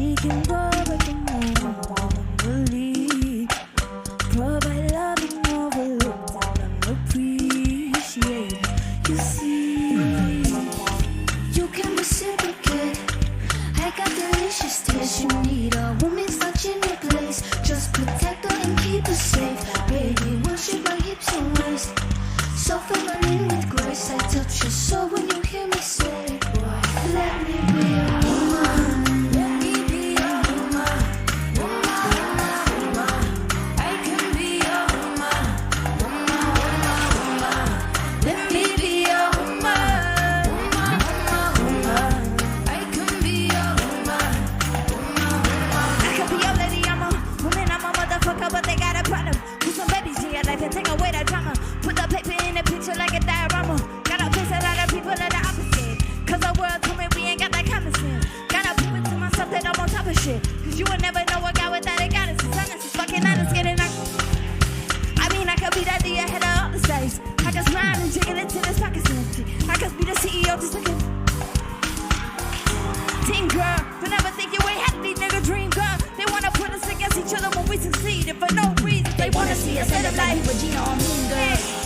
She can provide the more woman believe. Provide love and overlook and appreciate. You see, you can reciprocate. I got delicious taste. You need a woman such in your place. Just protect her and keep her safe. Baby, worship my hips and waist. So feminine with grace. I touch your soul when you hear me say, boy, let me be your woman. Let me be your woman. Woman. I can be your woman. Woman. Let me be your woman. Woman. I can be your woman. I can be your lady, I'm a woman, I'm a motherfucker, but they got a problem. Put some babies in your life and take away that drama. Put the paper in the picture like a diorama. Gotta face a lot of people that are opposite. Cause the world told me we ain't got that kind of sin. Gotta prove it to myself that I'm on top of shit. Cause you will never know a guy without a goddess. His honest is fucking honest, getting I mean, I could be that D ahead of all the studies. I can smile and jiggle it till his pockets empty. I could be the CEO just looking. Team girl, don't ever think you ain't had these nigga dream girl. They wanna put us against each other when we succeed, and for no reason. They wanna see us live a life with Gina or Mean Girl.